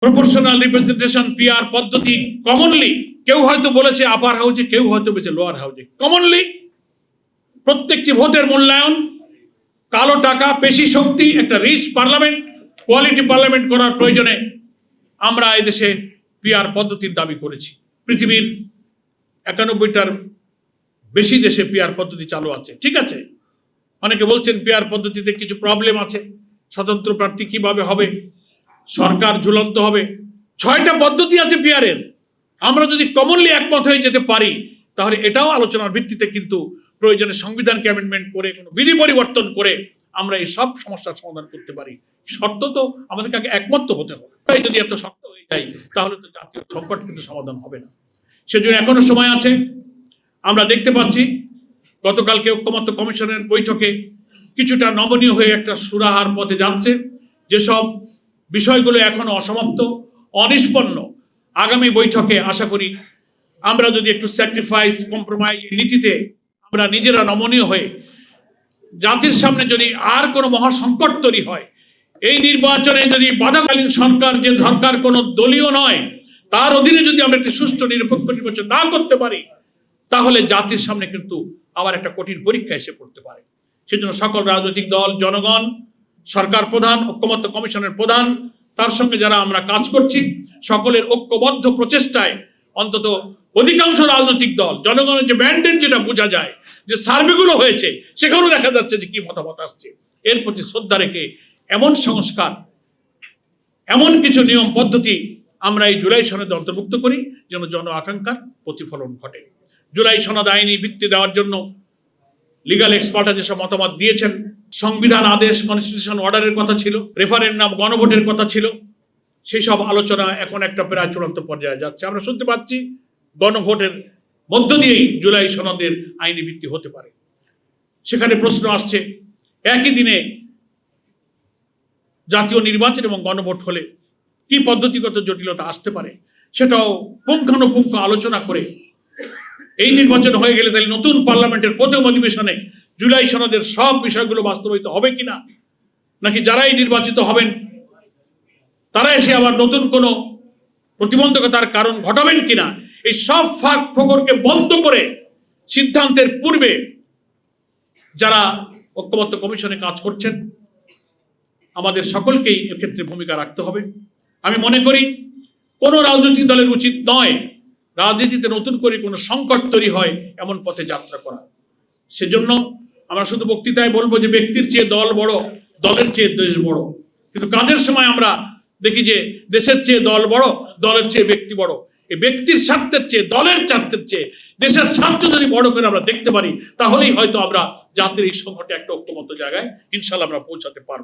Proportional representation PR পদ্ধতি commonly কেউ হয়তো বলেছে আপার হাউজে, কেউ হয়তো বলেছে লোয়ার হাউজে, কমনলি প্রত্যেকটি ভোটের মূল্যায়ন, কালো টাকা, পেশি শক্তি, একটা রিচ পার্লামেন্ট, কোয়ালিটি পার্লামেন্ট করার প্রয়োজনে আমরা এদেশে পিআর পদ্ধতির দাবি করেছি। পৃথিবীর 91টার বেশি দেশে পিআর পদ্ধতি চালু আছে। ঠিক আছে, অনেকে বলছেন পিআর পদ্ধতিতে কিছু প্রবলেম আছে, স্বতন্ত্র প্রার্থী কিভাবে হবে, সরকার ঝুলন্ত হবে। 6টা পদ্ধতি আছে পিআরের। আমরা যদি কমনলি একমত হয়ে যেতে পারি তাহলে এটাও আলোচনার ভিত্তিতে কিন্তু প্রয়োজনে সংবিধানকে অ্যামেন্ডমেন্ট করে কোনো বিধি পরিবর্তন করে আমরা এই সব সমস্যার সমাধান করতে পারি। শর্ত তো আমাদেরকে আগে একমত হতে হবে। যদি এত শক্ত হয়ে যায় তাহলে তো জাতীয় সংকট কিন্তু সমাধান হবে না। সেজন্য এখনো সময় আছে। আমরা দেখতে পাচ্ছি গতকালকে ঐক্যমত্য কমিশনের বৈঠকে কিছুটা নমনীয় হয়ে একটা সুরাহার পথে যাচ্ছে। যেসব বিষয়গুলো এখনো অসমাপ্ত, অনিষ্পন্ন, আগামী বৈঠকে আশা করি আমরা যদি একটু স্যাক্রিফাইস, কম্প্রোমাইজ নীতিতে আমরা নিজেরা নমনীয় হয়ে জাতির সামনে যদি আর কোনো মহাসংকট তৈরি হয়, এই নির্বাচনে যদি বাধাকালীন সরকার, যে সরকার কোনো দলীয় নয়, তার অধীনে যদি আমরা একটি সুষ্ঠু নিরপেক্ষ নির্বাচন না করতে পারি তাহলে জাতির সামনে কিন্তু আবার একটা কঠিন পরীক্ষা এসে পড়তে পারে। সেজন্য সকল রাজনৈতিক দল, জনগণ, সরকার প্রধান, ঐক্যমত্য কমিশনের প্রধান, তার সঙ্গে যারা আমরা কাজ করছি, সকলের ঐক্যবদ্ধ প্রচেষ্টায় অন্তত অধিকাংশ রাজনৈতিক দল, জনগণের যে ম্যান্ডেট যেটা বোঝা যায়, যে সার্ভেগুলো হয়েছে সেখানেও দেখা যাচ্ছে যে কি মতামত আসছে, এর প্রতি শ্রদ্ধা রেখে এমন সংস্কার, এমন কিছু নিয়ম পদ্ধতি আমরা এই জুলাই সনদে অন্তর্ভুক্ত করি যেন জন আকাঙ্ক্ষার প্রতিফলন ঘটে। জুলাই সনদ আইনি ভিত্তি দেওয়ার জন্য লিগাল এক্সপার্টরা যেসব মতামত দিয়েছেন, সংবিধান আদেশ, কনস্টিটিউশন অর্ডারের কথা ছিল, রেফারেন্ডাম, গণভোটের কথা ছিল, সেই সব আলোচনা এখন একটা প্রায় চূড়ান্ত পর্যায়ে যাচ্ছে। আমরা শুনতে পাচ্ছি গণভোটের মধ্য দিয়েই জুলাই সনদের আইনি ভিত্তি হতে পারে। সেখানে প্রশ্ন আসছে, একই দিনে জাতীয় নির্বাচন এবং গণভোট হলে কি পদ্ধতিগত জটিলতা আসতে পারে, সেটাও পুঙ্খানুপুঙ্খ আলোচনা করে এই নির্বাচন হয়ে গেলে তাহলে নতুন পার্লামেন্টের প্রথম অধিবেশনে জুলাই সনদের সব বিষয়গুলো বাস্তবায়িত হবে কিনা, নাকি যারাই নির্বাচিত হবেন তারা এসে আবার নতুন কোনো প্রতিবন্ধকতার কারণ ঘটাবেন কিনা, এই সব ফাঁক ফোকরকে বন্ধ করে সিদ্ধান্তের পূর্বে যারা ঐক্যমত্য কমিশনে কাজ করছেন আমাদের সকলকেই এক্ষেত্রে ভূমিকা রাখতে হবে। আমি মনে করি কোনো রাজনৈতিক দলের উচিত নয় রাজনীতিতে নতুন করে কোনো সংকট তৈরি হয় এমন পথে যাত্রা করা। সেজন্য আমরা শুধু বক্তৃতায় বলবো যে ব্যক্তির চেয়ে দল বড়, দলের চেয়ে দেশ বড়, কিন্তু কাজের সময় আমরা দেখি যে দেশের চেয়ে দল বড়, দলের চেয়ে ব্যক্তি বড়। এই ব্যক্তির স্বার্থের চেয়ে, দলের স্বার্থের চেয়ে দেশের স্বার্থ যদি বড় করে আমরা দেখতে পারি তাহলেই হয়তো আমরা জাতির এই সংকটে একটা ঐক্যমত্য জায়গায় ইনশাল্লাহ আমরা পৌঁছাতে পারবো।